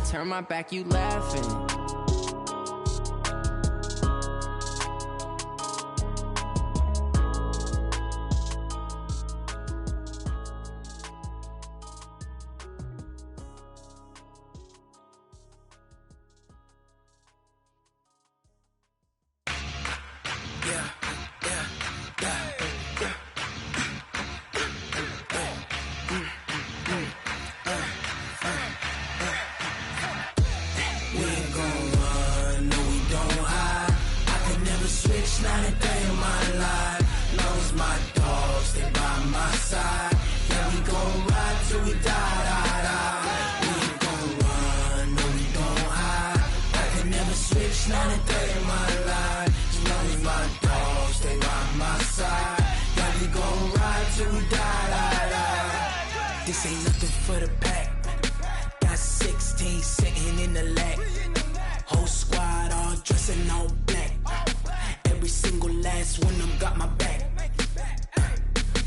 turn my back, you laughing. This ain't nothing for the pack. Got 16 sitting in the lap. Whole squad all dressed in all black. Every single last one of them got my back.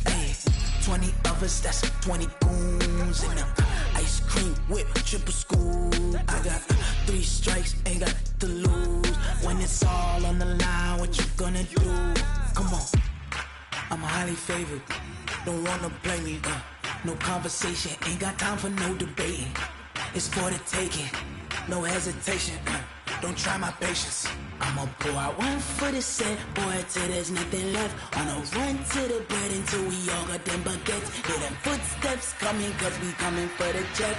Hey, 20 of us, that's 20 goons in the ice cream whip, triple scoop. I got 3 strikes, ain't got to lose. When it's all on the line, what you gonna do? Come on, I'm highly favored. Don't wanna play me, no conversation, ain't got time for no debating. It's for the taking, no hesitation, don't try my patience. I'ma pour out one for the set, boy, till there's nothing left. On a run to the bread until we all got them baguettes. Hear them footsteps coming, cause we coming for the check.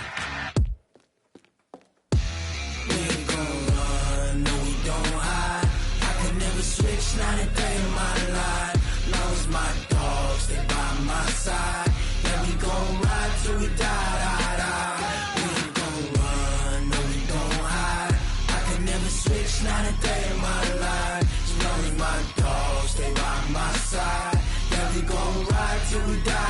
We ain't gon' run, no we don't hide. I could never switch, not a day in my life. Long as my dogs stay by my side. Yeah, we gon' ride till we die. We ain't gon' run, no we don't hide. I could never switch, not a day in my life. As long as my dogs stay by my side. Yeah, we gon' ride till we die.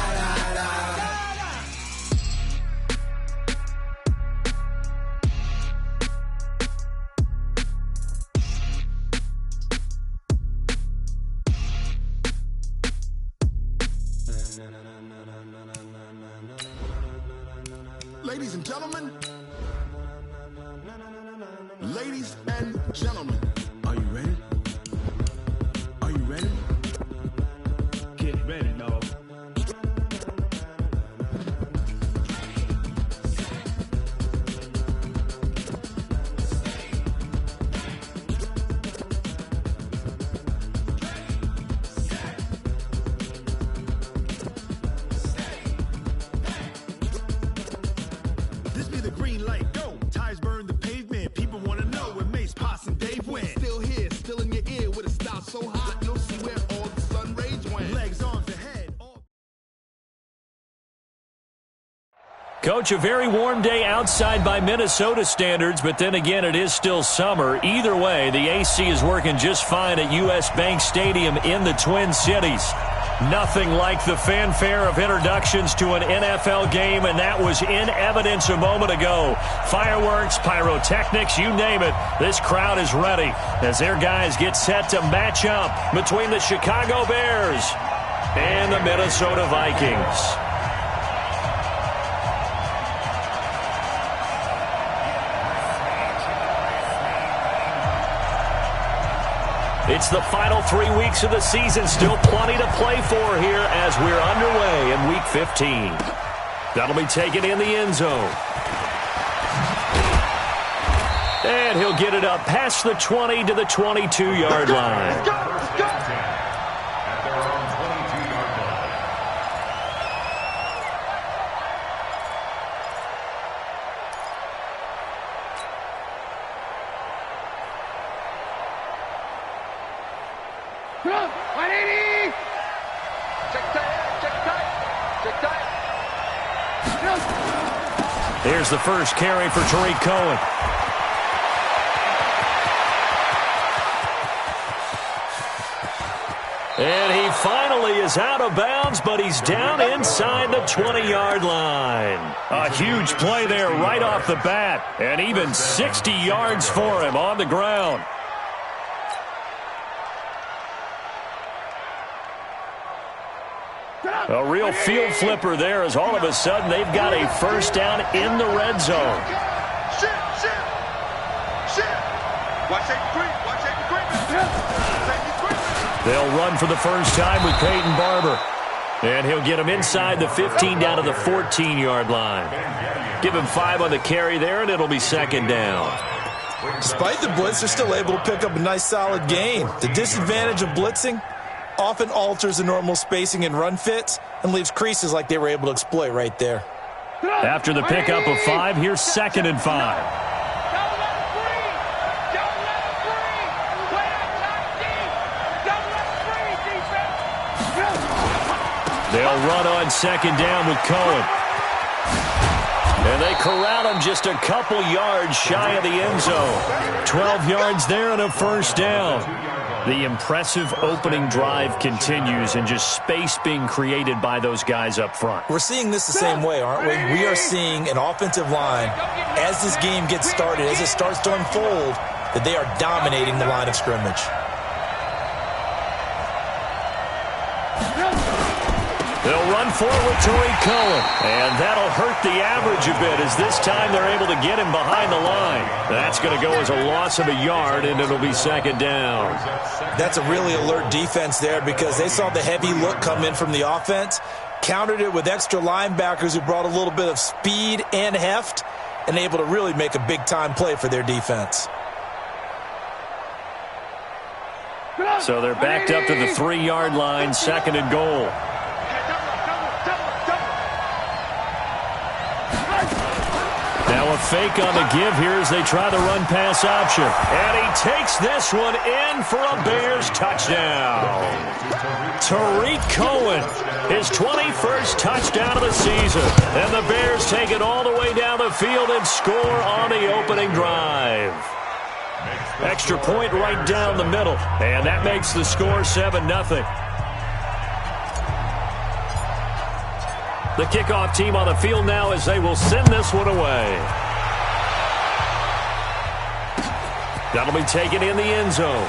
Ladies and gentlemen, ladies and gentlemen, are you ready? Are you ready? Get ready, dog. This be the green light, go. Tires burn the pavement. People want to know where Mace, Potts, and Dave went. Still here, still in your ear with a style so hot. No see where all the sun rays went. Legs, arms, and head. Coach, a very warm day outside by Minnesota standards, but then again, it is still summer. Either way, the AC is working just fine at U.S. Bank Stadium in the Twin Cities. Nothing like the fanfare of introductions to an NFL game, and that was in evidence a moment ago. Fireworks, pyrotechnics, you name it. This crowd is ready as their guys get set to match up between the Chicago Bears and the Minnesota Vikings. It's the final 3 weeks of the season. Still plenty to play for here as we're underway in Week 15. That'll be taken in the end zone. And he'll get it up past the 20 to the 22-yard line. Let's go! Here's the first carry for Tariq Cohen. And he finally is out of bounds, but he's down inside the 20-yard line. A huge play there right off the bat, and even 60 yards for him on the ground. A real field flipper there as all of a sudden they've got a first down in the red zone. They'll run for the first time with Peyton Barber. And he'll get him inside the 15 down to the 14-yard line. Give him 5 on the carry there, and it'll be second down. Despite the blitz, they're still able to pick up a nice solid gain. The disadvantage of blitzing often alters the normal spacing and run fits and leaves creases like they were able to exploit right there. After the pickup of 5, here's second and 5. They'll run on second down with Cohen. And they corral him just a couple yards shy of the end zone. 12 yards there and a first down. The impressive opening drive continues and just space being created by those guys up front. We're seeing this the same way, aren't we? We are seeing an offensive line, as this game gets started, as it starts to unfold, that they are dominating the line of scrimmage. They'll run forward to Cohen, and that'll hurt the average a bit as this time they're able to get him behind the line. That's going to go as a loss of a yard, and it'll be second down. That's a really alert defense there because they saw the heavy look come in from the offense, countered it with extra linebackers who brought a little bit of speed and heft, and able to really make a big-time play for their defense. So they're backed up to the 3-yard line, second and goal. Now a fake on the give here as they try the run-pass option. And he takes this one in for a Bears touchdown. Tariq Cohen, his 21st touchdown of the season. And the Bears take it all the way down the field and score on the opening drive. Extra point right down the middle. And that makes the score 7-0. The kickoff team on the field now as they will send this one away. That'll be taken in the end zone.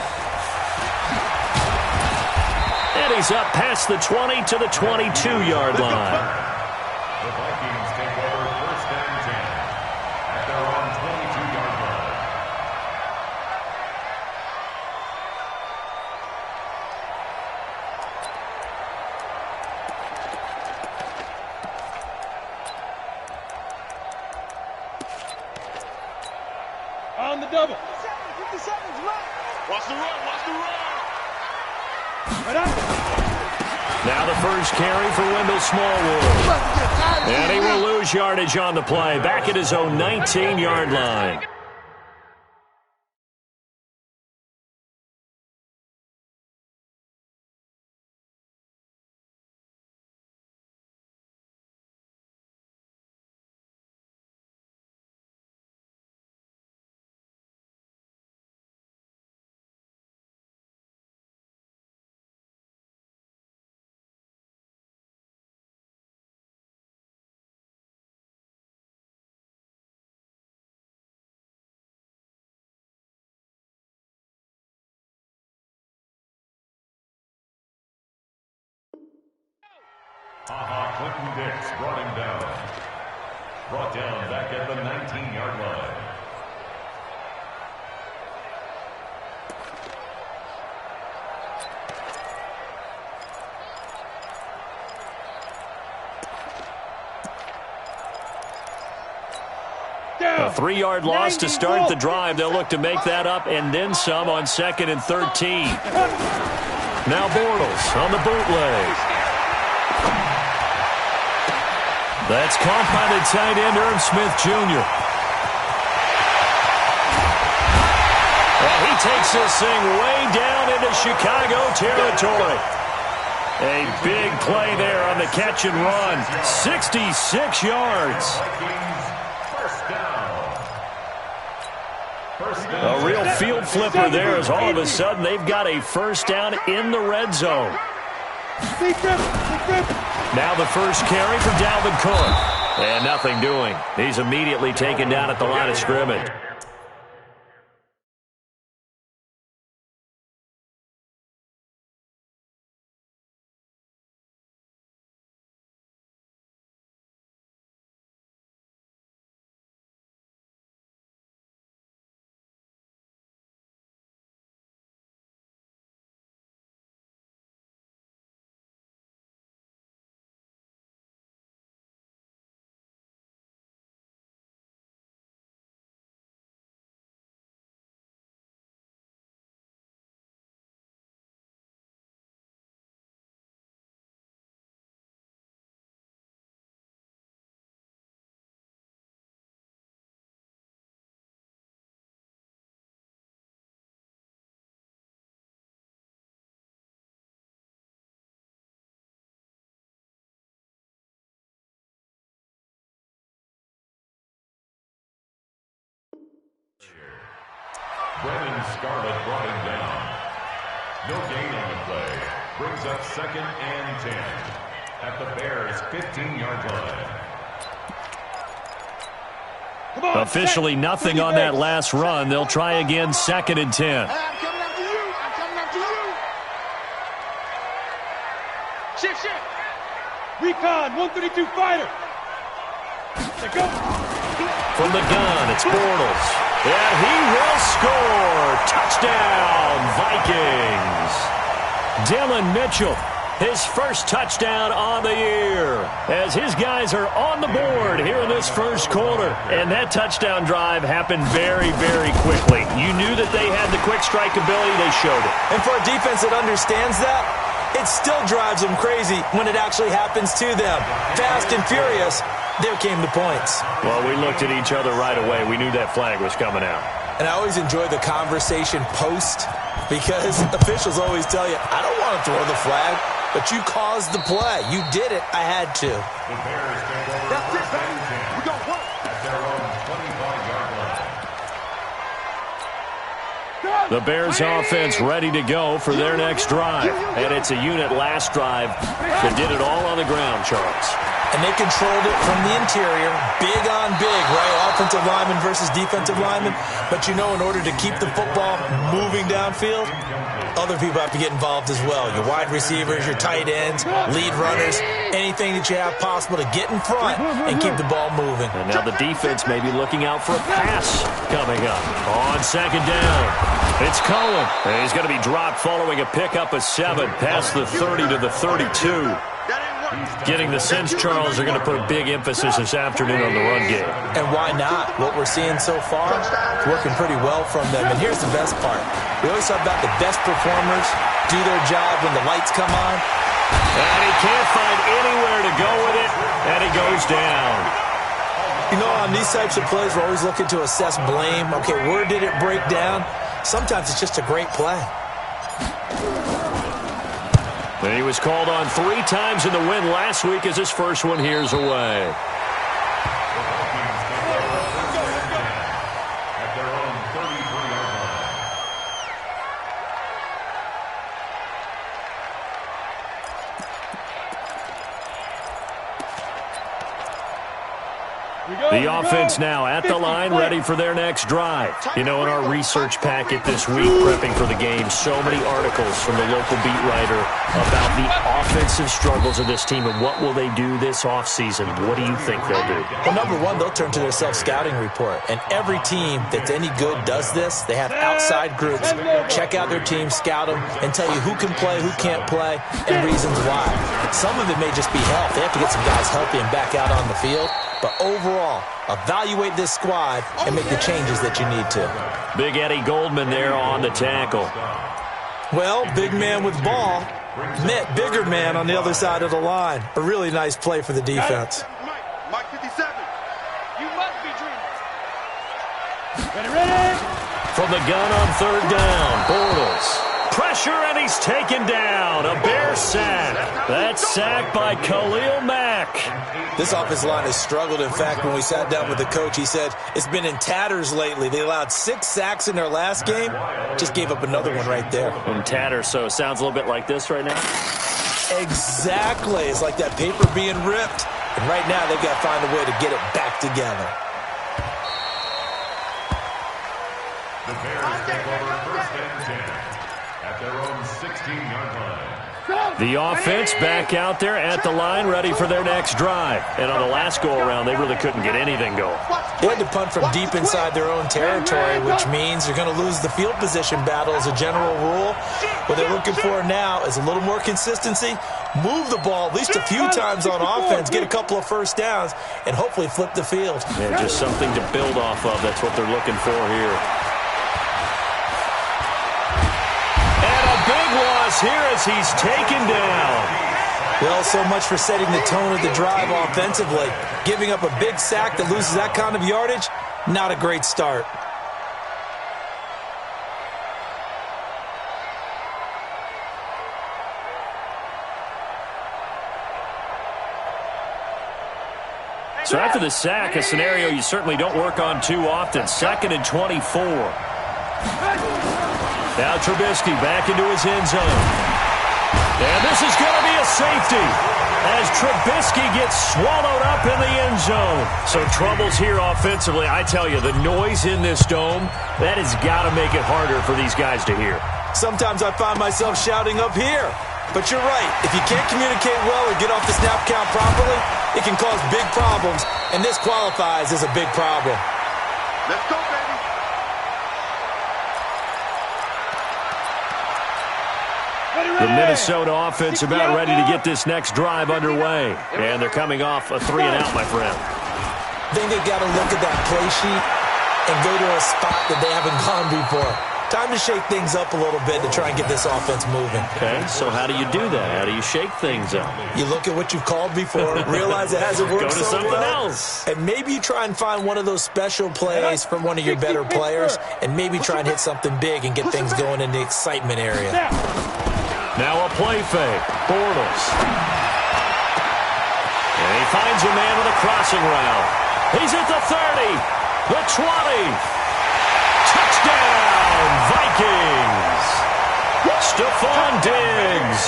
And he's up past the 20 to the 22-yard line. The Vikings take over first and 10 at their own 22-yard line. On the double. 50 seconds left. Watch the run. Watch the run. Right up. Now the first carry for Wendell Smallwood. And he will lose yardage on the play. Back at his own 19-yard line. Clinton Dix brought him down. Brought down back at the 19-yard line. A 3-yard loss to start the drive. They'll look to make that up and then some on second and 13. Now Bortles on the bootleg. That's caught by the tight end, Irv Smith Jr. And he takes this thing way down into Chicago territory. A big play there on the catch and run. 66 yards. A real field flipper there as all of a sudden they've got a first down in the red zone. Now the first carry for Dalvin Cook. And nothing doing. He's immediately taken down at the line of scrimmage. Scarlett brought him down. No gain on the play. Brings up 2nd and 10 at the Bears' 15-yard line. Officially nothing on that last run. They'll try again 2nd and 10. I'm coming after you. I'm coming after you. Shift. Recon, 132 fighter. There go. From the gun, it's Bortles. And he will score. Touchdown, Vikings. Dylan Mitchell, his first touchdown on the year, as his guys are on the board here in this first quarter. And that touchdown drive happened very, very quickly. You knew that they had the quick strike ability. They showed it. And for a defense that understands that, it still drives them crazy when it actually happens to them. Fast and furious. There came the points. Well, we looked at each other right away. We knew that flag was coming out. And I always enjoy the conversation post because officials always tell you, I don't want to throw the flag, but you caused the play. You did it. I had to. The Bears take over 1st and 10 at their own 25-yard line. The Bears offense ready to go for their next drive. And it's a unit last drive that did it all on the ground, Charles. And they controlled it from the interior, big on big, right? Offensive lineman versus defensive lineman. But, you know, in order to keep the football moving downfield, other people have to get involved as well. Your wide receivers, your tight ends, lead runners, anything that you have possible to get in front and keep the ball moving. And now the defense may be looking out for a pass coming up. On 2nd down, it's Cohen. And he's going to be dropped following a pickup of 7 past the 30 to the 32. Getting the sense, Charles, are going to put a big emphasis this afternoon on the run game. And why not? What we're seeing so far is working pretty well from them. And here's the best part. We always talk about the best performers do their job when the lights come on. And he can't find anywhere to go with it, and he goes down. You know, on these types of plays, we're always looking to assess blame. Okay, where did it break down? Sometimes it's just a great play. And he was called on 3 times in the win last week as his first one here's away. At their own 33-yard line. The offense now at the line, ready for their next drive. You know, in our research packet this week, prepping for the game, so many articles from the local beat writer about the offensive struggles of this team and what will they do this offseason. What do you think they'll do? Well, number one, they'll turn to their self-scouting report. And every team that's any good does this. They have outside groups. Check out their team, scout them, and tell you who can play, who can't play, and reasons why. Some of it may just be health. They have to get some guys healthy and back out on the field. But overall, evaluate this squad and make the changes that you need to. Big Eddie Goldman there on the tackle. Well, big man with ball met bigger man on the other side of the line. A really nice play for the defense. Mike 57. You must be dreaming. Ready. From the gun on 3rd down, Bortles. Pressure, and he's taken down. A Bear sack. That's sacked by Khalil Mack. This offensive line has struggled. In fact, when we sat down with the coach, he said it's been in tatters lately. They allowed 6 sacks in their last game. Just gave up another one right there. In tatters, so it sounds a little bit like this right now. Exactly. It's like that paper being ripped. And right now, they've got to find a way to get it back together. The Bears take over 1st and 10 at their own 16-yard line. The offense back out there at the line, ready for their next drive. And on the last go-around, they really couldn't get anything going. They had to punt from deep inside their own territory, which means they're going to lose the field position battle as a general rule. What they're looking for now is a little more consistency, move the ball at least a few times on offense, get a couple of first downs, and hopefully flip the field. Yeah, just something to build off of. That's what they're looking for here. Big loss here as he's taken down. Well, so much for setting the tone of the drive offensively. Giving up a big sack that loses that kind of yardage, not a great start. So after the sack, a scenario you certainly don't work on too often. 2nd and 24. Now Trubisky back into his end zone. And this is going to be a safety as Trubisky gets swallowed up in the end zone. So troubles here offensively. I tell you, the noise in this dome, that has got to make it harder for these guys to hear. Sometimes I find myself shouting up here. But you're right. If you can't communicate well or get off the snap count properly, it can cause big problems, and this qualifies as a big problem. Let's go, baby. The Minnesota offense about ready to get this next drive underway. And they're coming off a 3-and-out, my friend. I think they've got to look at that play sheet and go to a spot that they haven't gone before. Time to shake things up a little bit to try and get this offense moving. Okay, so how do you do that? How do you shake things up? You look at what you've called before, realize it hasn't worked Go to so something well, else. and maybe you try and find one of those special plays from one of your better players, and maybe try and hit something big and get things going in the excitement area. Now a play fake. Bortles. And he finds a man with a crossing route. He's at the 30, the 20. Touchdown, Vikings. Stephon Diggs,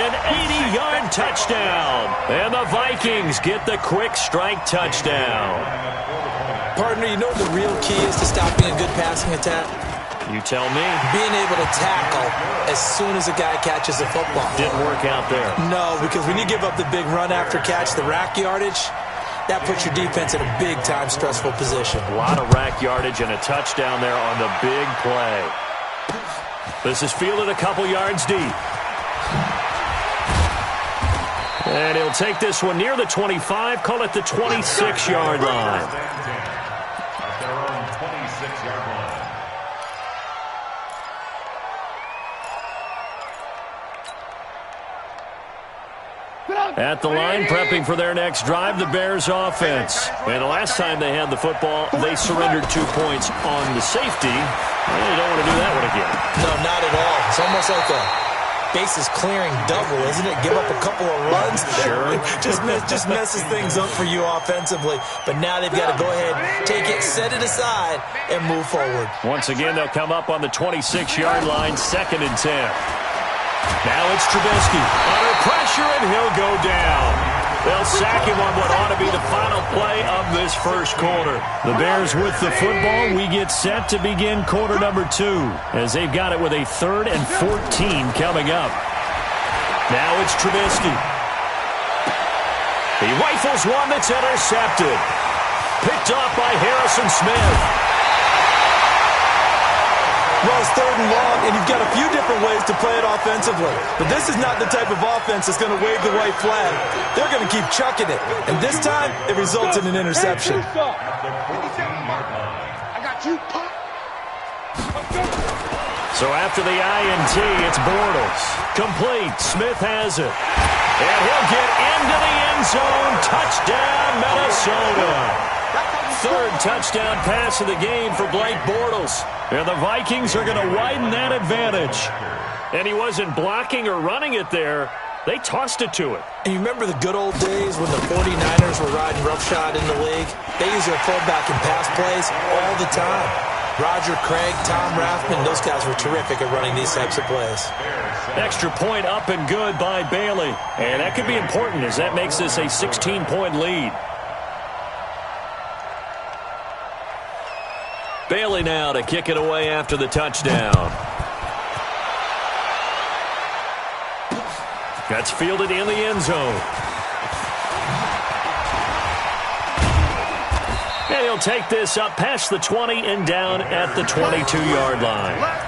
an 80-yard touchdown. And the Vikings get the quick strike touchdown. Partner, you know what the real key is to stopping a good passing attack? You tell me. Being able to tackle as soon as a guy catches the football. Didn't work out there. No, because when you give up the big run after catch, the rack yardage, that puts your defense in a big-time stressful position. A lot of rack yardage and a touchdown there on the big play. This is fielded a couple yards deep. And he'll take this one near the 25, call it the 26-yard line. At their own 26-yard line. At the line, prepping for their next drive, the Bears offense. And the last time they had the football, they surrendered 2 points on the safety. Well, you don't want to do that one again. No, not at all. It's almost like a bases clearing double, isn't it? Give up a couple of runs. Sure. just messes things up for you offensively. But now they've got to go ahead, take it, set it aside, and move forward. Once again, they'll come up on the 26-yard line, 2nd and 10. Now it's Trubisky under pressure, and he'll go down. They'll sack him on what ought to be the final play of this first quarter. The Bears with the football. We get set to begin quarter number 2 as they've got it with a 3rd and 14 coming up. Now it's Trubisky. He rifles one that's intercepted. Picked off by Harrison Smith. Well, it's 3rd and long, and you've got a few different ways to play it offensively. But this is not the type of offense that's going to wave the white flag. They're going to keep chucking it. And this time, it results in an interception. I got you, pop. So after the INT, it's Bortles. Complete. Smith has it. And he'll get into the end zone. Touchdown, Minnesota. 3rd touchdown pass of the game for Blake Bortles. And the Vikings are going to widen that advantage. And he wasn't blocking or running it there. They tossed it to it. And you remember the good old days when the 49ers were riding roughshod in the league? They used their fullback in pass plays all the time. Roger Craig, Tom Rathman, those guys were terrific at running these types of plays. Extra point up and good by Bailey. And that could be important as that makes this a 16-point lead. Bailey now to kick it away after the touchdown. That's fielded in the end zone. And he'll take this up past the 20 and down at the 22-yard line.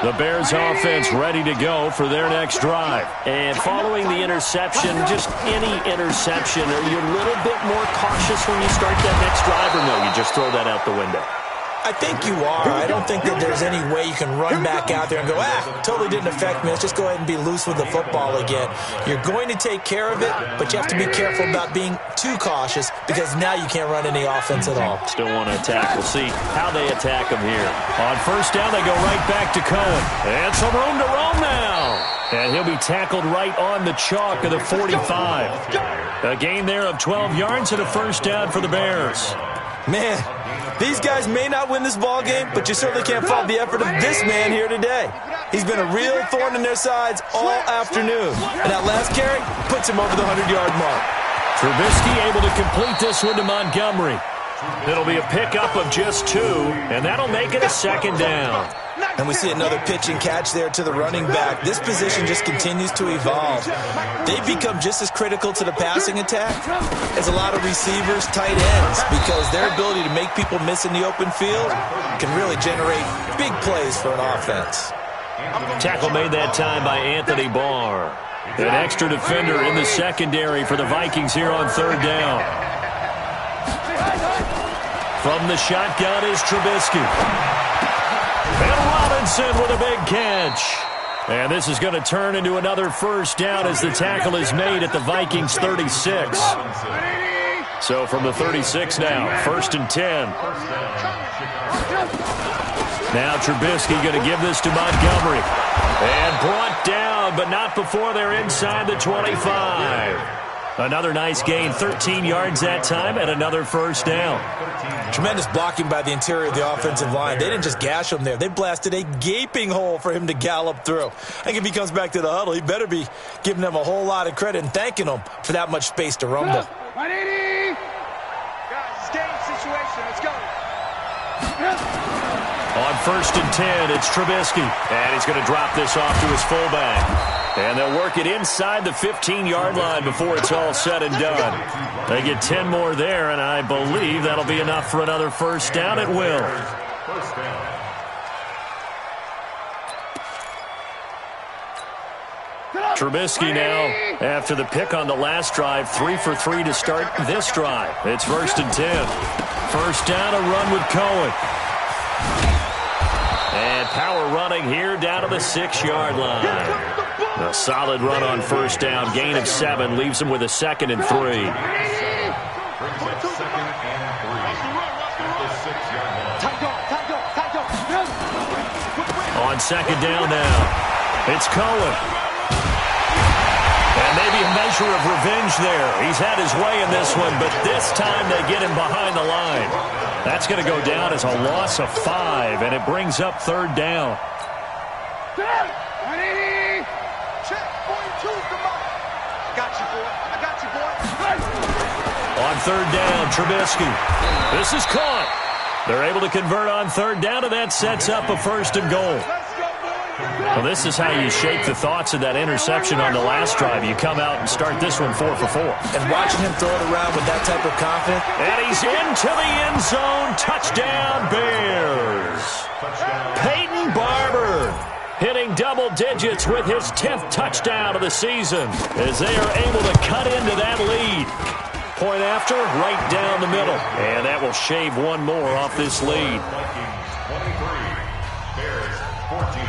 The Bears offense ready to go for their next drive. And following the interception, just any interception, are you a little bit more cautious when you start that next drive, or no, you just throw that out the window? I think you are. I don't think that there's any way you can run back out there and go, totally didn't affect me. Let's just go ahead and be loose with the football again. You're going to take care of it, but you have to be careful about being too cautious because now you can't run any offense at all. Still want to attack. We'll see how they attack them here. On 1st down, they go right back to Cohen. And some room to roam now. And he'll be tackled right on the chalk of the 45. A gain there of 12 yards and a 1st down for the Bears. Man, these guys may not win this ball game, but you certainly can't fault the effort of this man here today. He's been a real thorn in their sides all afternoon. And that last carry puts him over the 100-yard mark. Trubisky able to complete this one to Montgomery. It'll be a pickup of just 2, and that'll make it a second down. And we see another pitch and catch there to the running back. This position just continues to evolve. They've become just as critical to the passing attack as a lot of receivers, tight ends, because their ability to make people miss in the open field can really generate big plays for an offense. Tackle made that time by Anthony Barr. An extra defender in the secondary for the Vikings here on third down. From the shotgun is Trubisky. And Robinson with a big catch. And this is going to turn into another first down as the tackle is made at the Vikings 36. So from the 36 now, 1st and 10. Now Trubisky going to give this to Montgomery. And brought down, but not before they're inside the 25. Another nice gain, 13 yards that time, and another first down. Tremendous blocking by the interior of the offensive line. They didn't just gash him there. They blasted a gaping hole for him to gallop through. I think if he comes back to the huddle, he better be giving them a whole lot of credit and thanking them for that much space to rumble. 180! Guys, it's game situation. Let's go. On 1st and 10, it's Trubisky. And he's going to drop this off to his fullback. And they'll work it inside the 15-yard line before it's all said and done. They get 10 more there, and I believe that'll be enough for another first down. It will. Trubisky now, after the pick on the last drive, 3 for 3 to start this drive. It's 1st and 10. First down, a run with Cohen. And power running here down to the 6-yard line. A solid run on first down. Gain of 7 leaves him with a 2nd and 3. On 2nd down now, it's Cohen. And maybe a measure of revenge there. He's had his way in this one, but this time they get him behind the line. That's going to go down as a loss of 5, and it brings up 3rd down. On 3rd down, Trubisky. This is caught. They're able to convert on 3rd down, and that sets up a 1st and goal. Well, this is how you shake the thoughts of that interception on the last drive. You come out and start this one 4 for 4. And watching him throw it around with that type of confidence. And he's into the end zone. Touchdown, Bears. Peyton Barber hitting double digits with his 10th touchdown of the season as they are able to cut into that lead. Point after, right down the middle. And that will shave one more off this lead. 23, Bears 14.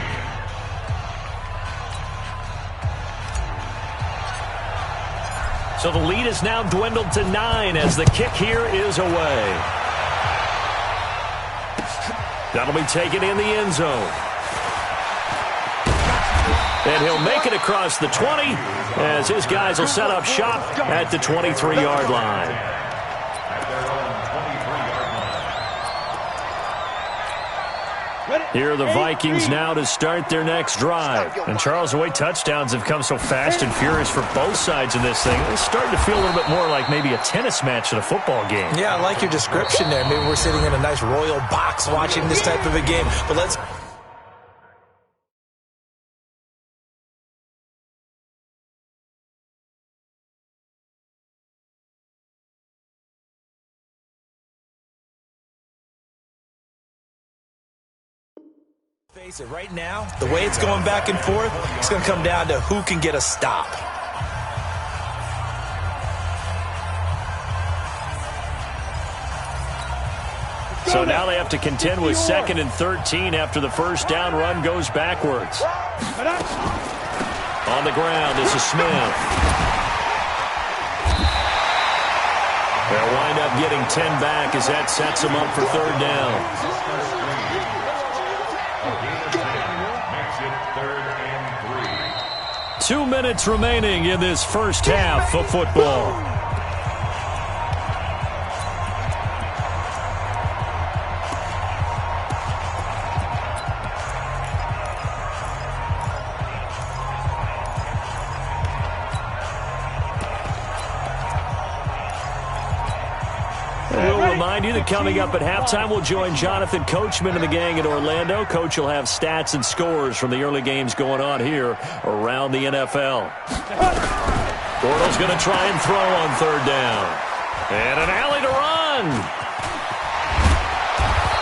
So the lead is now dwindled to 9 as the kick here is away. That'll be taken in the end zone. And he'll make it across the 20 as his guys will set up shop at the 23-yard line. Here are the Vikings now to start their next drive. And Charles, the way touchdowns have come so fast and furious for both sides of this thing, it's starting to feel a little bit more like maybe a tennis match at a football game. Yeah, I like your description there. Maybe we're sitting in a nice royal box watching this type of a game. But let's... face it, right now, the way it's going back and forth, it's going to come down to who can get a stop. So now they have to contend with 2nd and 13 after the first down run goes backwards. On the ground, this is Smith. They'll wind up getting 10 back as that sets them up for 3rd down. 2 minutes remaining in this first half of football. We'll remind you that coming up at halftime, we'll join Jonathan Coachman and the gang in Orlando. Coach will have stats and scores from the early games going on here around the NFL. Bortles going to try and throw on third down. And an alley to run.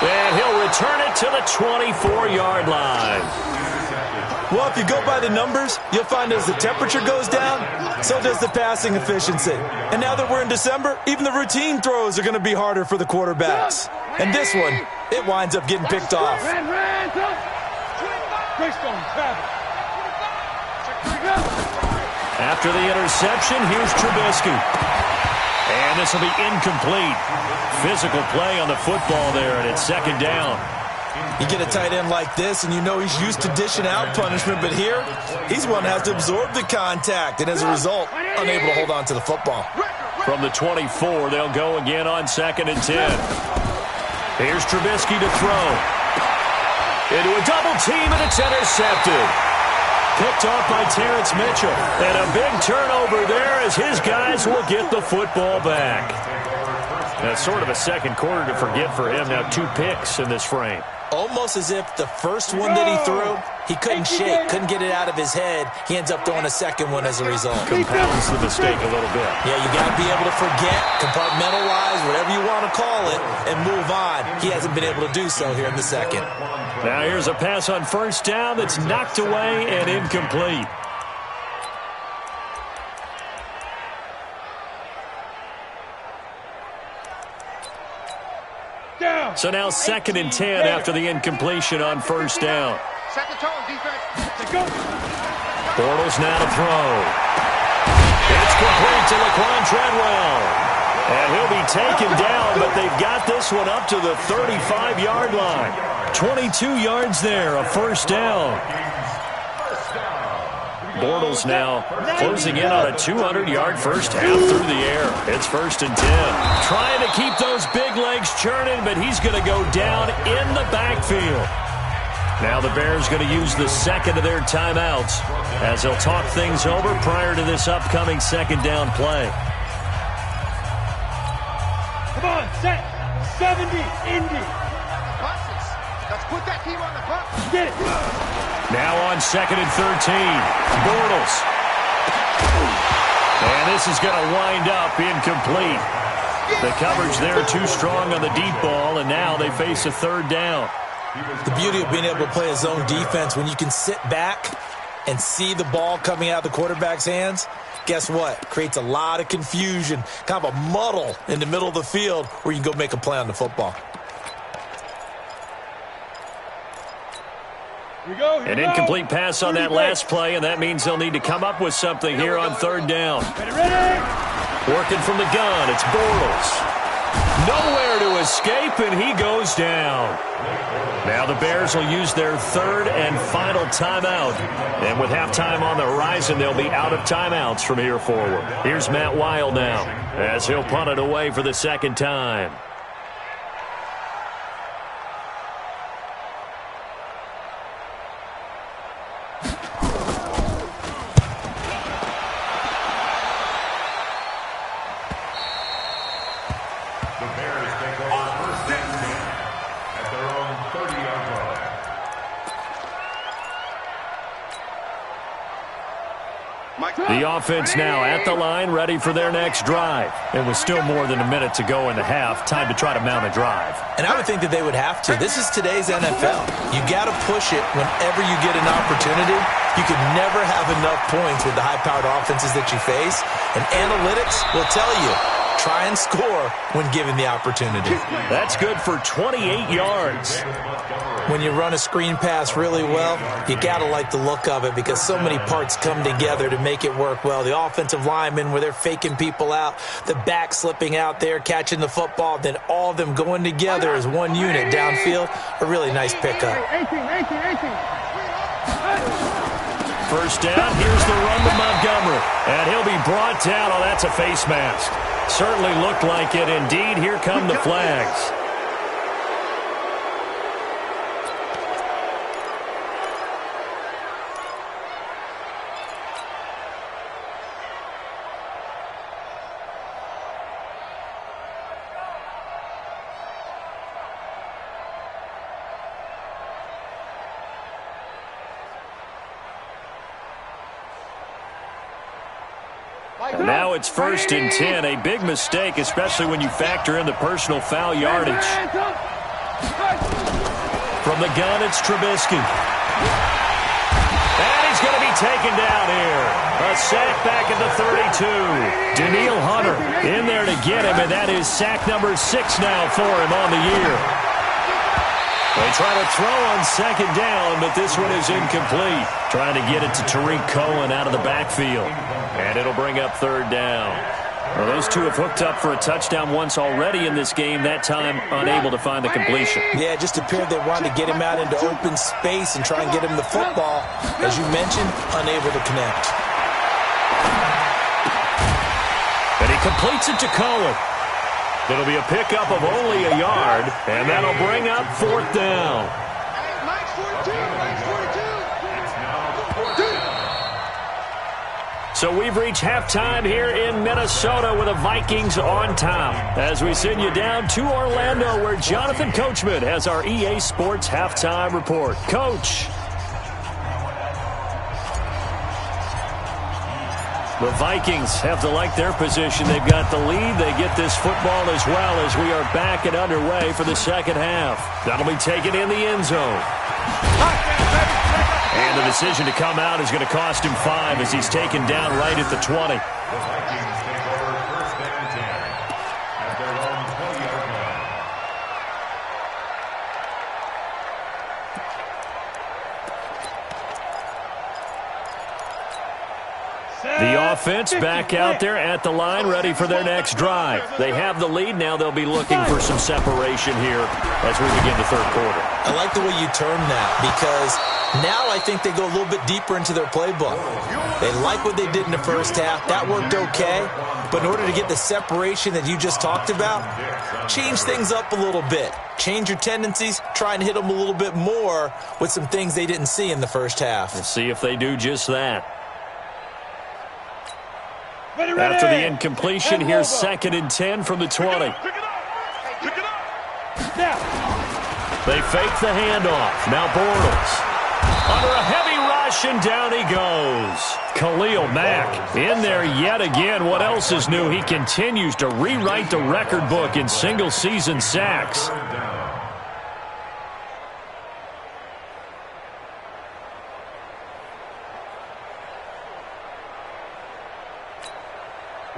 And he'll return it to the 24-yard line. Well, if you go by the numbers, you'll find as the temperature goes down, so does the passing efficiency. And now that we're in December, even the routine throws are going to be harder for the quarterbacks. And this one, it winds up getting picked off. After the interception, here's Trubisky. And this will be incomplete. Physical play on the football there, and it's second down. You get a tight end like this, and you know he's used to dishing out punishment, but here, he's one that has to absorb the contact, and as a result, unable to hold on to the football. From the 24, they'll go again on 2nd and 10. Here's Trubisky to throw. Into a double team, and it's intercepted. Picked off by Terrence Mitchell. And a big turnover there as his guys will get the football back. That's sort of a second quarter to forget for him. Now 2 picks in this frame. Almost as if the first one that he threw, he couldn't shake, couldn't get it out of his head. He ends up throwing a second one as a result. Compounds the mistake a little bit. Yeah, you got to be able to forget, compartmentalize, whatever you want to call it, and move on. He hasn't been able to do so here in the second. Now here's a pass on first down that's knocked away and incomplete. So now 2nd and 10 after the incompletion on first down. Bortles now to throw. It's complete to Laquan Treadwell. And he'll be taken down, but they've got this one up to the 35-yard line. 22 yards there, a first down. Bortles now closing in on a 200-yard first half through the air. It's 1st and 10. Trying to keep those big legs churning, but he's going to go down in the backfield. Now the Bears going to use the second of their timeouts as they'll talk things over prior to this upcoming second down play. Come on, set. 70, Indy. Let's put that team on the bus. Get it. Now on 2nd and 13, Bortles. And this is going to wind up incomplete. The coverage there too strong on the deep ball, and now they face a third down. The beauty of being able to play a zone defense when you can sit back and see the ball coming out of the quarterback's hands, guess what? Creates a lot of confusion, kind of a muddle in the middle of the field where you can go make a play on the football. An incomplete pass on that last play, and that means they'll need to come up with something here on third down. Working from the gun, it's Bortles. Nowhere to escape, and he goes down. Now the Bears will use their third and final timeout. And with halftime on the horizon, they'll be out of timeouts from here forward. Here's Matt Weil now as he'll punt it away for the second time. The offense now at the line, ready for their next drive. And with still more than a minute to go in the half, time to try to mount a drive. And I would think that they would have to. This is today's NFL. You got to push it whenever you get an opportunity. You can never have enough points with the high-powered offenses that you face. And analytics will tell you, try and score when given the opportunity. That's good for 28 yards. When you run a screen pass really well, you got to like the look of it because so many parts come together to make it work well. The offensive linemen where they're faking people out, the back slipping out there, catching the football, then all of them going together as one unit downfield. A really nice pickup. 18. First down, here's the run to Montgomery. And he'll be brought down. Oh, that's a face mask. Certainly looked like it. Indeed, here come the flags. Now it's 1st and 10. A big mistake, especially when you factor in the personal foul yardage. From the gun, it's Trubisky. And he's going to be taken down here. A sack back at the 32. Danielle Hunter in there to get him, and that is sack number 6 now for him on the year. They try to throw on 2nd down, but this one is incomplete. Trying to get it to Tariq Cohen out of the backfield. And it'll bring up 3rd down. Well, those two have hooked up for a touchdown once already in this game, that time unable to find the completion. Yeah, it just appeared they wanted to get him out into open space and try and get him the football. As you mentioned, unable to connect. And he completes it to Cohen. It'll be a pickup of only a yard, and that'll bring up 4th down. Mike's 42, Mike's 42. So we've reached halftime here in Minnesota with the Vikings on top. As we send you down to Orlando, where Jonathan Coachman has our EA Sports halftime report. Coach. The Vikings have to like their position. They've got the lead. They get this football as well as we are back and underway for the second half. That'll be taken in the end zone. And the decision to come out is going to cost him 5 as he's taken down right at the 20. The Vikings take over 1st and 10 at their own 20-yard line. The offense back out there at the line, ready for their next drive. They have the lead. Now they'll be looking for some separation here as we begin the 3rd quarter. I like the way you term that because now I think they go a little bit deeper into their playbook. They like what they did in the first half. That worked okay. But in order to get the separation that you just talked about, change things up a little bit. Change your tendencies. Try and hit them a little bit more with some things they didn't see in the first half. We'll see if they do just that. After the incompletion, here's 2nd and 10 from the 20. They fake the handoff. Now Bortles. Under a heavy rush, and down he goes. Khalil Mack in there yet again. What else is new? He continues to rewrite the record book in single-season sacks.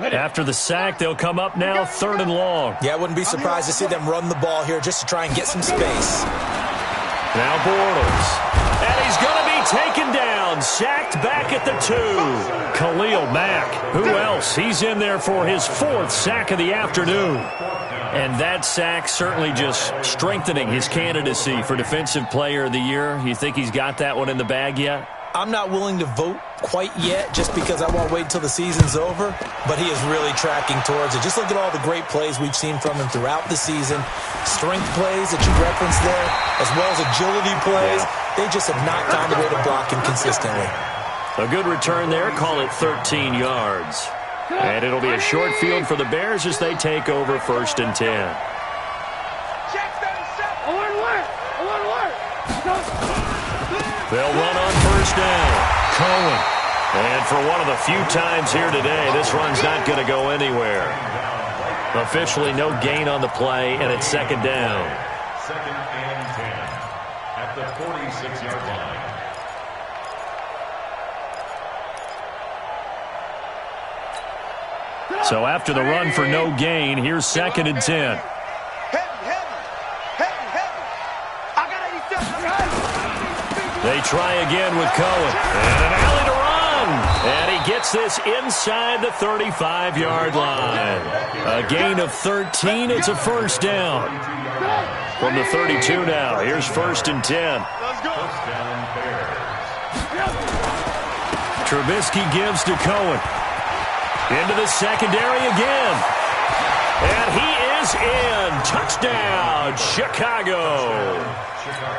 After the sack, they'll come up now 3rd and long. Yeah, I wouldn't be surprised to see them run the ball here just to try and get some space. Now Bortles. And he's going to be taken down. Sacked back at the 2. Khalil Mack. Who else? He's in there for his 4th sack of the afternoon. And that sack certainly just strengthening his candidacy for Defensive Player of the Year. You think he's got that one in the bag yet? I'm not willing to vote quite yet just because I want to wait until the season's over, but he is really tracking towards it. Just look at all the great plays we've seen from him throughout the season. Strength plays that you referenced there, as well as agility plays. They just have not found a way to block him consistently. A good return there. Call it 13 yards. And it'll be a short field for the Bears as they take over 1st and 10. They'll run on 1st down. Cohen. And for one of the few times here today, this run's not going to go anywhere. Officially no gain on the play, and it's 2nd down. 2nd and 10 at the 46-yard line. So after the run for no gain, here's 2nd and 10. They try again with Cohen. And an alley to run. And he gets this inside the 35-yard line. A gain of 13. It's a 1st down. From the 32 now. Here's 1st and 10. Trubisky gives to Cohen. Into the secondary again. And he is in. Touchdown, Chicago.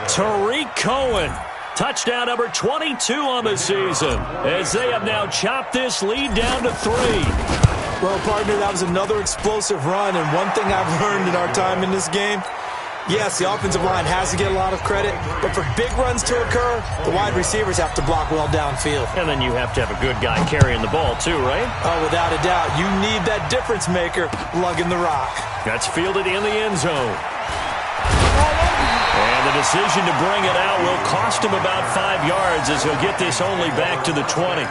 Tariq Cohen. Touchdown number 22 on the season as they have now chopped this lead down to 3. Well, partner, that was another explosive run, and one thing I've learned in our time in this game, Yes, the offensive line has to get a lot of credit, but for big runs to occur, the wide receivers have to block well downfield. And then you have to have a good guy carrying the ball too, right? Oh, without a doubt. You need that difference maker lugging the rock. That's fielded in the end zone. And the decision to bring it out will cost him about 5 yards as he'll get this only back to the 20.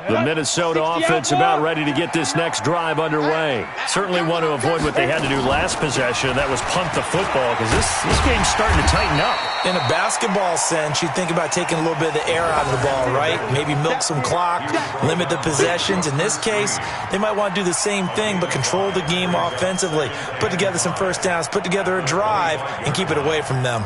The Minnesota offense about ready to get this next drive underway. Certainly want to avoid what they had to do last possession. That was punt the football because this game's starting to tighten up. In a basketball sense, you think about taking a little bit of the air out of the ball, right? Maybe milk some clock, limit the possessions. In this case, they might want to do the same thing but control the game offensively. Put together some first downs, put together a drive, and keep it away from them.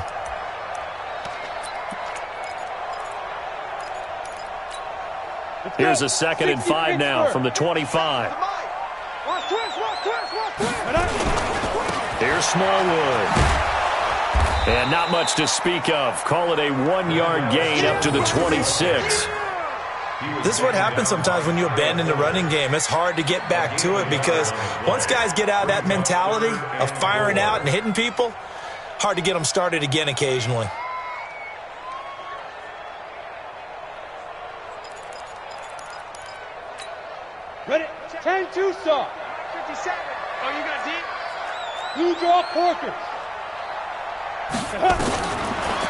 Here's a 2nd and 5 now from the 25. Here's Smallwood. And not much to speak of. Call it a 1-yard gain up to the 26. This is what happens sometimes when you abandon the running game. It's hard to get back to it because once guys get out of that mentality of firing out and hitting people, hard to get them started again occasionally. Ready? 10 Tucson. 57. Oh, you got deep? Blue draw Porkers.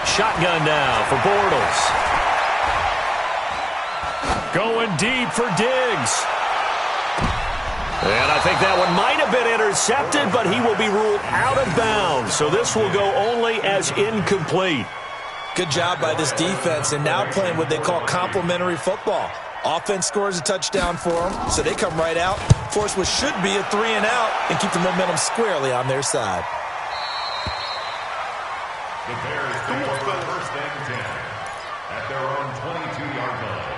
Shotgun now for Bortles. Going deep for Diggs. And I think that one might have been intercepted, but he will be ruled out of bounds. So this will go only as incomplete. Good job by this defense, and now playing what they call complementary football. Offense scores a touchdown for them, so they come right out, force what should be a 3 and out, and keep the momentum squarely on their side. The Bears take over first and 10 at their own 22-yard line.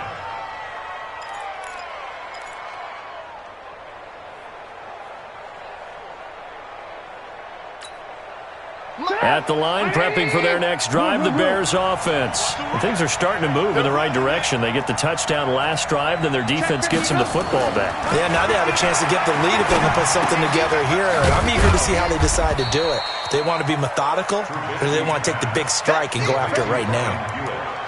At the line, prepping for their next drive, the Bears offense. And things are starting to move in the right direction. They get the touchdown last drive, then their defense gets them the football back. Yeah, now they have a chance to get the lead if they can put something together here. I'm eager to see how they decide to do it. Do they want to be methodical, or do they want to take the big strike and go after it right now?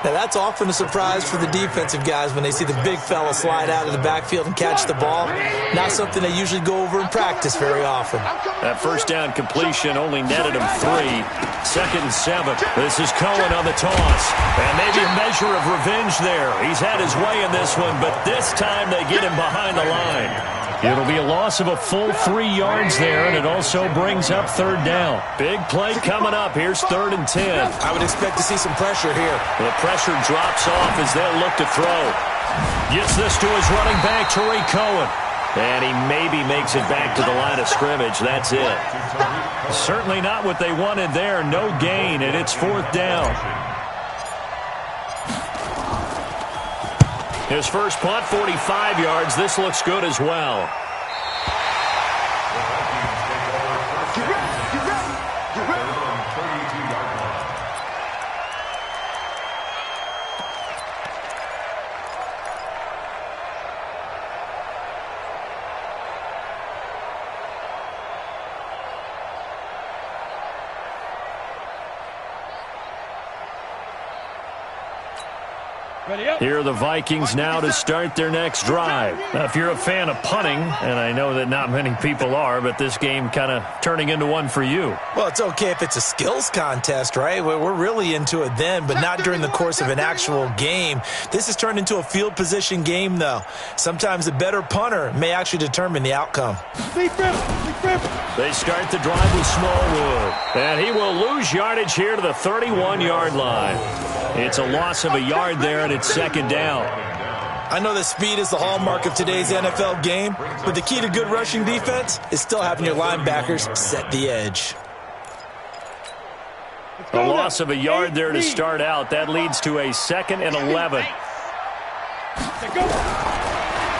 Now, that's often a surprise for the defensive guys when they see the big fella slide out of the backfield and catch the ball. Not something they usually go over in practice very often. That first down completion only netted him 3. 2nd and 7. This is Cohen on the toss. And maybe a measure of revenge there. He's had his way in this one, but this time they get him behind the line. It'll be a loss of a full 3 yards there, and it also brings up 3rd down. Big play coming up. Here's 3rd and 10. I would expect to see some pressure here. The pressure drops off as they'll look to throw. Gets this to his running back, Tariq Cohen. And he maybe makes it back to the line of scrimmage. That's it. Certainly not what they wanted there. No gain, and it's 4th down. His first punt, 45 yards. This looks good as well. Here are the Vikings now to start their next drive. Now, if you're a fan of punting, and I know that not many people are, but this game kind of turning into one for you. Well, it's okay if it's a skills contest, right? We're really into it then, but not during the course of an actual game. This has turned into a field position game, though. Sometimes the better punter may actually determine the outcome. They start the drive with Smallwood, and he will lose yardage here to the 31-yard line. It's a loss of a yard there, and it's 2nd down. I know that speed is the hallmark of today's NFL game, but the key to good rushing defense is still having your linebackers set the edge. A loss of a yard there to start out. That leads to a 2nd and 11.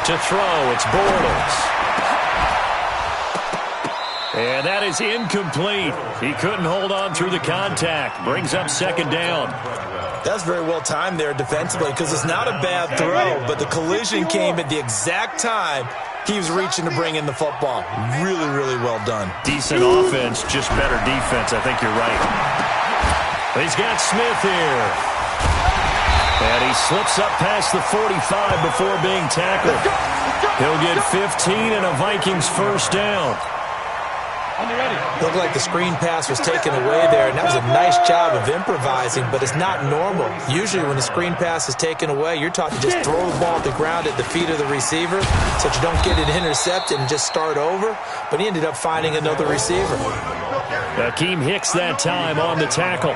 To throw, it's Bortles. And that is incomplete. He couldn't hold on through the contact. Brings up second down. That's very well timed there defensively because it's not a bad throw, but the collision came at the exact time he was reaching to bring in the football. Really, really well done. Decent offense, just better defense. I think you're right. He's got Smith here. And he slips up past the 45 before being tackled. He'll get 15 and a Vikings first down. Looked like the screen pass was taken away there, and that was a nice job of improvising, but it's not normal. Usually when the screen pass is taken away, you're taught to just throw the ball at the ground at the feet of the receiver so that you don't get it intercepted and just start over, but he ended up finding another receiver. Akeem Hicks that time on the tackle.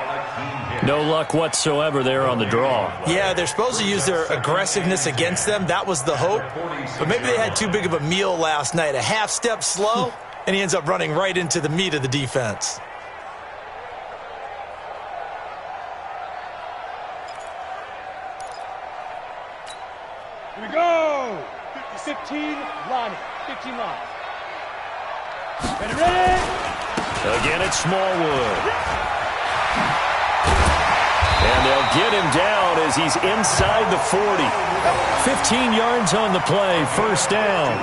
No luck whatsoever there on the draw. Yeah, they're supposed to use their aggressiveness against them. That was the hope, but maybe they had too big of a meal last night. A half step slow, and he ends up running right into the meat of the defense. Here we go. 15 line. 15 line. Ready? Again, it's Smallwood. And they'll get him down as he's inside the 40. 15 yards on the play, first down.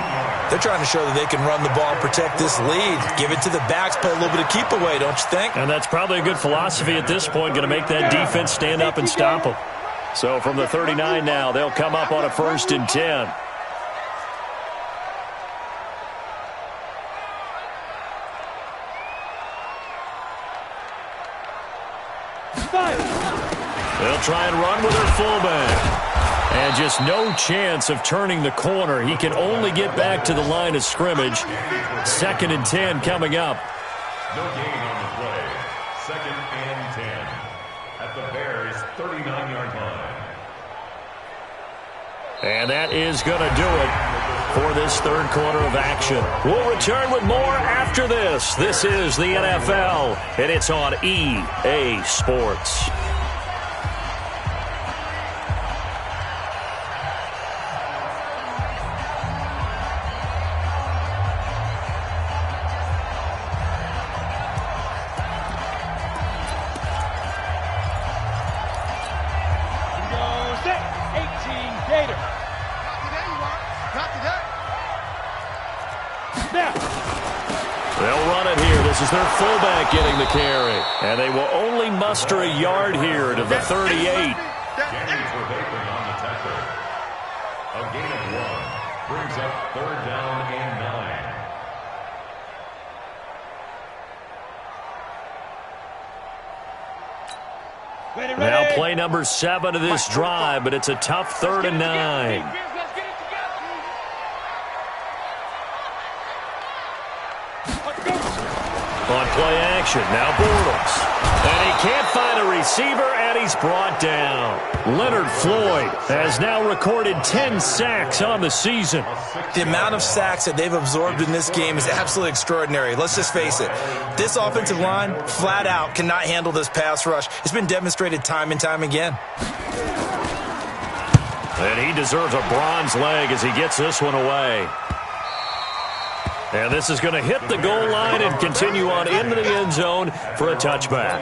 They're trying to show that they can run the ball, protect this lead. Give it to the backs, play a little bit of keep away, don't you think? And that's probably a good philosophy at this point, going to make that defense stand up and stop them. So from the 39 now, they'll come up on a 1st and 10. They'll try and run with their fullback. And just no chance of turning the corner. He can only get back to the line of scrimmage. 2nd and 10 coming up. No gain on the play. 2nd and 10 at the Bears' 39-yard line. And that is going to do it for this third quarter of action. We'll return with more after this. This is the NFL, and it's on EA Sports. This is their fullback getting the carry. And they will only muster a yard here to the 38. Gains for Bateman on the tackle. A gain of 1 brings up 3rd down and 9. Now play number 7 of this drive, but it's a tough 3rd and 9. On play action, now Bortles. And he can't find a receiver, and he's brought down. Leonard Floyd has now recorded 10 sacks on the season. The amount of sacks that they've absorbed in this game is absolutely extraordinary. Let's just face it. This offensive line, flat out, cannot handle this pass rush. It's been demonstrated time and time again. And he deserves a bronze leg as he gets this one away. And this is going to hit the goal line and continue on into the end zone for a touchback.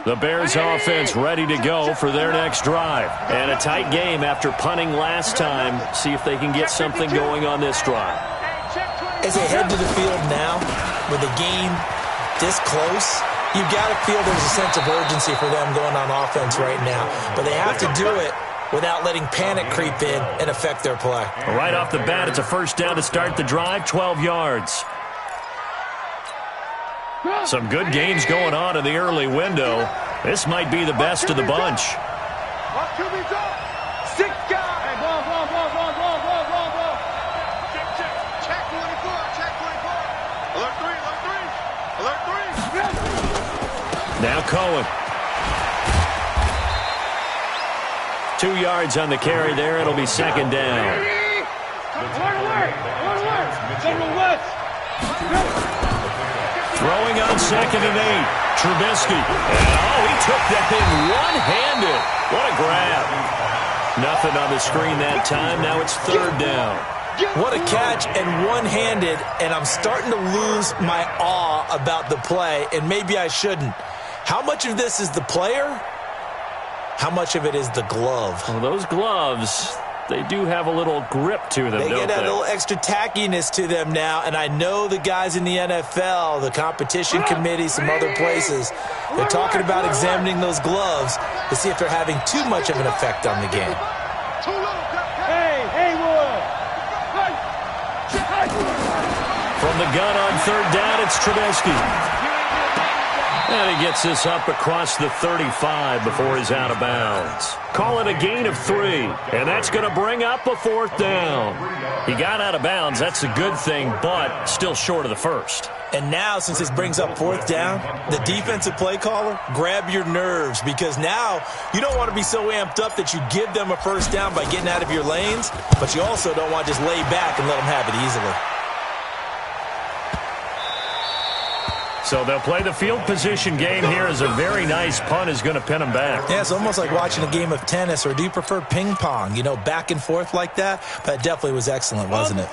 The Bears offense ready to go for their next drive. And a tight game after punting last time. See if they can get something going on this drive. As they head to the field now, with the game this close, you've got to feel there's a sense of urgency for them going on offense right now. But they have to do it without letting panic creep in and affect their play. Right off the bat, it's a first down to start the drive, 12 yards. Some good games going on in the early window. This might be the best of the bunch. Now Cohen. 2 yards on the carry there. It'll be 2nd down. General West. Throwing on 2nd and 8. Trubisky. And, he took that in one-handed. What a grab. Nothing on the screen that time. Now it's 3rd down. What a catch and one-handed, and I'm starting to lose my awe about the play, and maybe I shouldn't. How much of this is the player? How much of it is the glove? Well, those gloves, they do have a little grip to them, They don't get that they? little extra tackiness to them now, and I know the guys in the NFL, the competition committee, some other places, they're talking about examining those gloves to see if they're having too much of an effect on the game. Hey, boy. From the gun on 3rd down, it's Trubisky. And he gets this up across the 35 before he's out of bounds. Call it a gain of 3, and that's going to bring up a 4th down. He got out of bounds. That's a good thing, but still short of the first. And now, since this brings up 4th down, the defensive play caller, grab your nerves, because now you don't want to be so amped up that you give them a 1st down by getting out of your lanes, but you also don't want to just lay back and let them have it easily. So they'll play the field position game here as a very nice punt is going to pin them back. Yeah, it's almost like watching a game of tennis, or do you prefer ping pong? You know, back and forth like that? That definitely was excellent, wasn't it?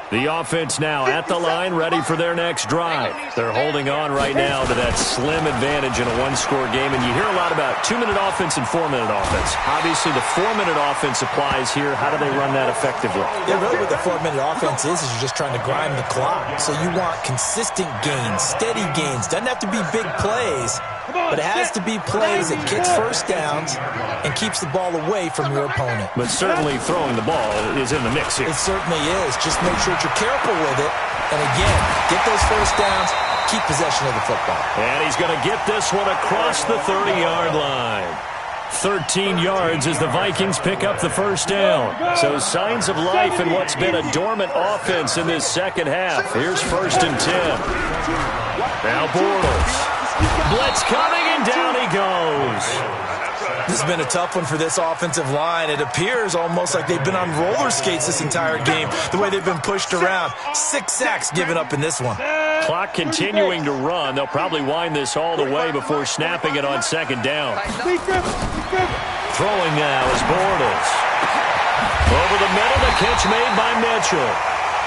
The offense now at the line, ready for their next drive. They're holding on right now to that slim advantage in a one-score game, and you hear a lot about 2-minute offense and 4-minute offense. Obviously, the 4-minute offense applies here. How do they run that effectively? Yeah, really what the 4-minute offense is you're just trying to grind the clock. So you want consistent gains, steady gains. Doesn't have to be big plays, but it has to be plays that gets 1st downs and keeps the ball away from your opponent. But certainly throwing the ball is in the mix here. It certainly is. Just make sure you're careful with it. And again, get those 1st downs, keep possession of the football. And he's going to get this one across the 30-yard line. 13 yards as the Vikings pick up the 1st down. So signs of life in what's been a dormant offense in this second half. Here's 1st and 10. Now Bortles. Blitz coming, and down he goes. This has been a tough one for this offensive line. It appears almost like they've been on roller skates this entire game, the way they've been pushed around. 6 sacks given up in this one. Clock continuing to run. They'll probably wind this all the way before snapping it on 2nd down. Throwing now is Bortles. Over the middle, the catch made by Mitchell.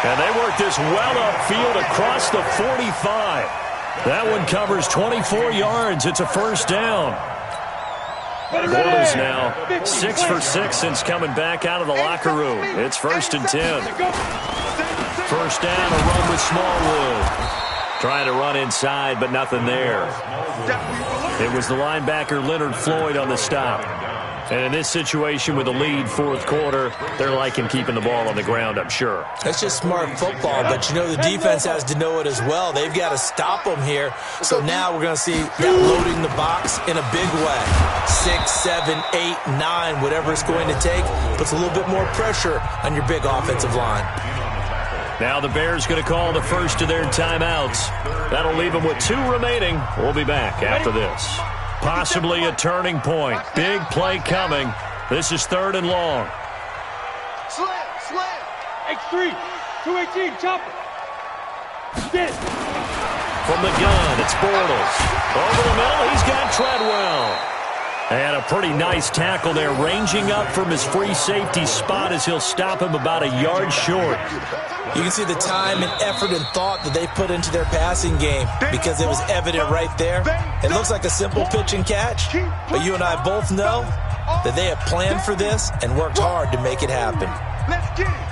And they work this well upfield across the 45. That one covers 24 yards. It's a 1st down. Bortles now 6 for 6 since coming back out of the locker room. It's 1st and 10. 1st down, a run with Smallwood. Trying to run inside, but nothing there. It was the linebacker Leonard Floyd on the stop. And in this situation with a lead 4th quarter, they're liking keeping the ball on the ground, I'm sure. That's just smart football, but you know the defense has to know it as well. They've got to stop them here. So now we're going to see that loading the box in a big way. 6, 7, 8, 9, whatever it's going to take, puts a little bit more pressure on your big offensive line. Now the Bears going to call the first of their timeouts. That'll leave them with 2 remaining. We'll be back after this. Possibly a turning point. Big play coming. This is 3rd and long. Slam. X3. 218. Chopper. Get. From the gun, it's Bortles. Over the middle, he's got Treadwell. And a pretty nice tackle there, ranging up from his free safety spot as he'll stop him about a yard short. You can see the time and effort and thought that they put into their passing game because it was evident right there. It looks like a simple pitch and catch, but you and I both know that they have planned for this and worked hard to make it happen. Let's get it.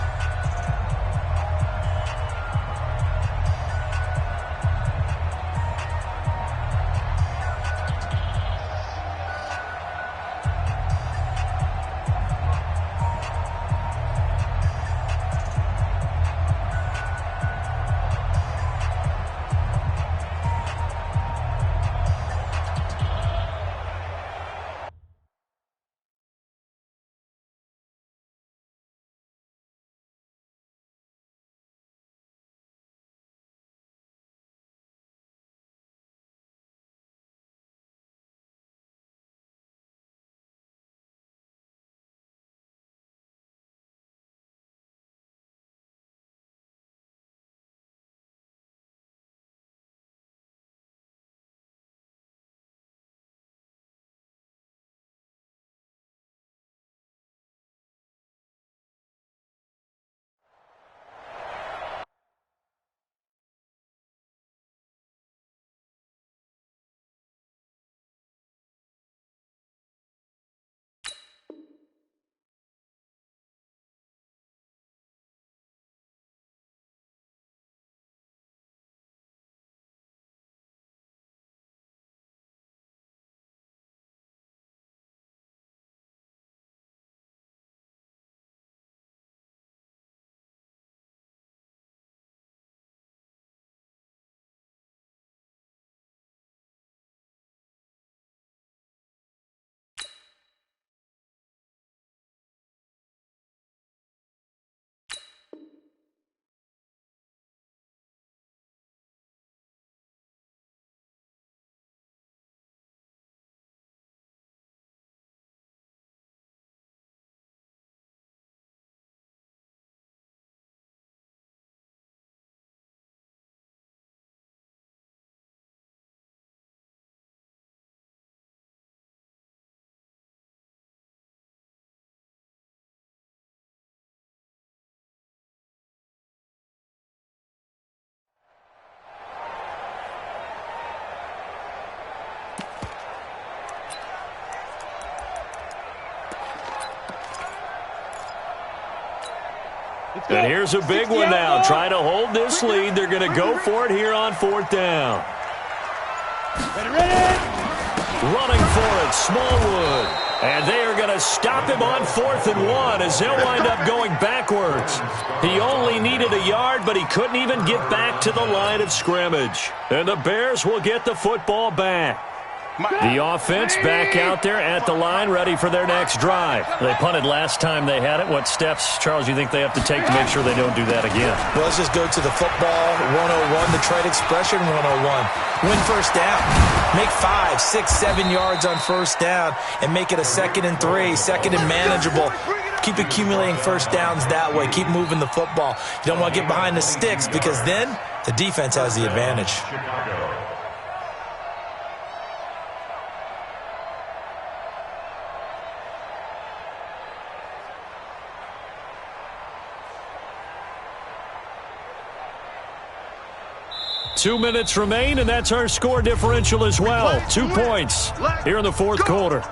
And here's a big one now. Trying to hold this lead. They're going to go for it here on 4th down. Running for it, Smallwood. And they are going to stop him on 4th and 1 as they'll wind up going backwards. He only needed a yard, but he couldn't even get back to the line of scrimmage. And the Bears will get the football back. The offense back out there at the line, ready for their next drive. They punted last time they had it. What steps, Charles, you think they have to take to make sure they don't do that again? Well, let's just go to the football 101, the trade expression 101. Win first down. Make 5, 6, 7 yards on first down and make it a 2nd and 3, 2nd and manageable. Keep accumulating first downs that way. Keep moving the football. You don't want to get behind the sticks because then the defense has the advantage. 2 minutes remain, and that's our score differential as well. 2 points here in the 4th quarter.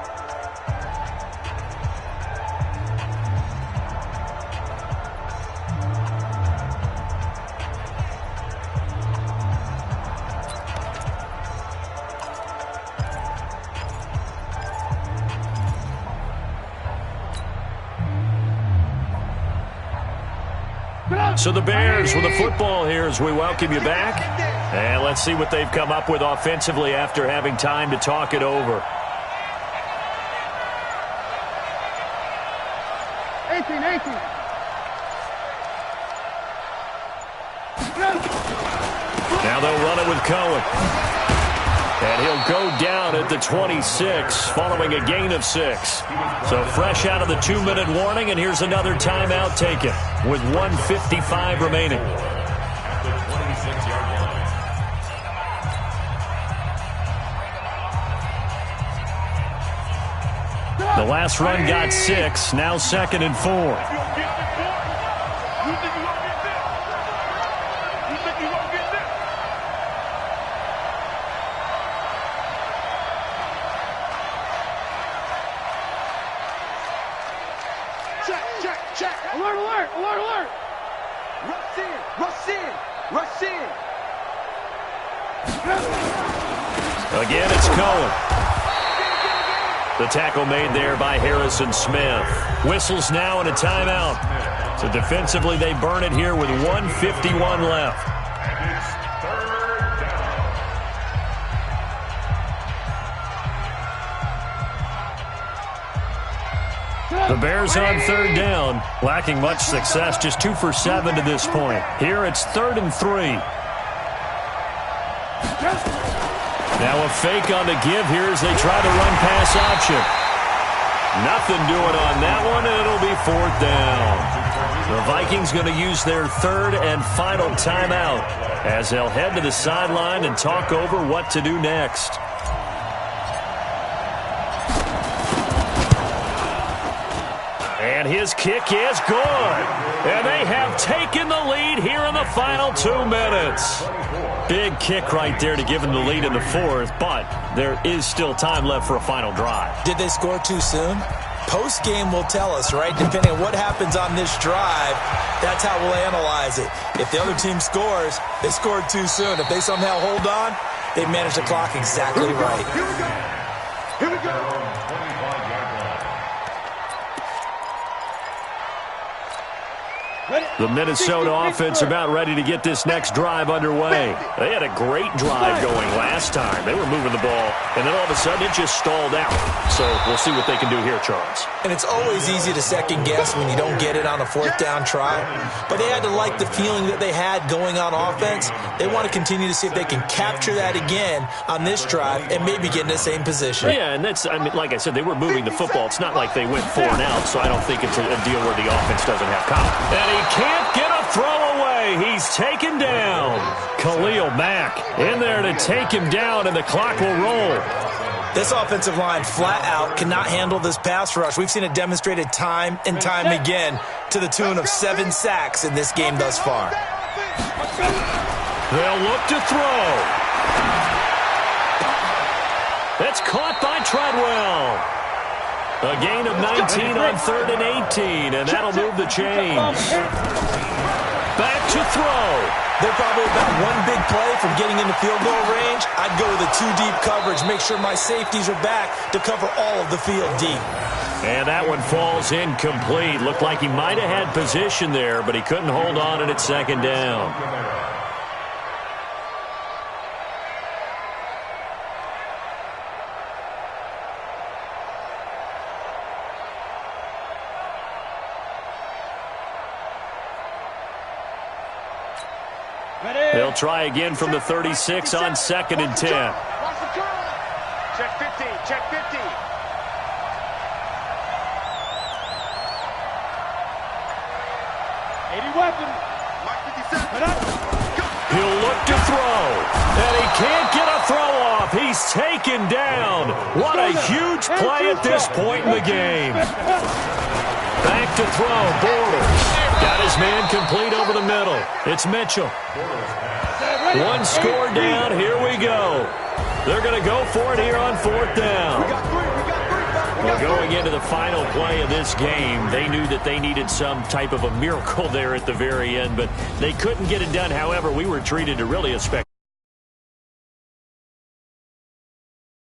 So the Bears with the football here as we welcome you back. And let's see what they've come up with offensively after having time to talk it over. 18. Now they'll run it with Cohen. And he'll go down at the 26 following a gain of 6. So fresh out of the 2-minute warning, and here's another timeout taken with 1:55 remaining. At the 26-yard line. The last run got 6, now 2nd and 4. Check. Alert. Rush in. Again, it's Cohen. The tackle made there by Harrison Smith. Whistles now and a timeout. So defensively, they burn it here with 1:51 left. And it's 3rd down. The Bears on 3rd down, lacking much success, just 2 for 7 to this point. Here it's 3rd and 3. Now a fake on the give here as they try to run pass option. Nothing doing on that one, and it'll be 4th down. The Vikings going to use their 3rd and final timeout as they'll head to the sideline and talk over what to do next. And his kick is good. And they have taken the lead here in the final 2 minutes. Big kick right there to give them the lead in the 4th, but there is still time left for a final drive. Did they score too soon? Post-game will tell us, right? Depending on what happens on this drive, that's how we'll analyze it. If the other team scores, they scored too soon. If they somehow hold on, they managed the clock exactly right. Here we go. The Minnesota offense about ready to get this next drive underway. They had a great drive going last time. They were moving the ball, and then all of a sudden it just stalled out. So we'll see what they can do here, Charles. And it's always easy to second guess when you don't get it on a 4th down try. But they had to like the feeling that they had going on offense. They want to continue to see if they can capture that again on this drive and maybe get in the same position. Yeah, and that's, I mean, like I said, they were moving the football. It's not like they went 4 and out, so I don't think it's a deal where the offense doesn't have confidence. And he can't get a throw away. He's taken down. Khalil Mack in there to take him down, and the clock will roll. This offensive line flat out cannot handle this pass rush. We've seen it demonstrated time and time again to the tune of 7 sacks in this game thus far. They'll look to throw. That's caught by Treadwell. A gain of 19 on 3rd and 18, and that'll move the change. Back to throw. They're probably about one big play from getting into field goal range. I'd go with a 2-deep coverage, make sure my safeties are back to cover all of the field deep. And that one falls incomplete. Looked like he might have had position there, but he couldn't hold on and it's 2nd down. They'll try again from the 36 on 2nd and 10. Check 50, check 50. Weapon. He'll look to throw, and he can't get a throw off. He's taken down. What a huge play at this point in the game. Back to throw, Bortles. Got his man complete over the middle. It's Mitchell. One score down, here we go. They're going to go for it here on 4th down. Well, going into the final play of this game, they knew that they needed some type of a miracle there at the very end, but they couldn't get it done. However, we were treated to really a spectacular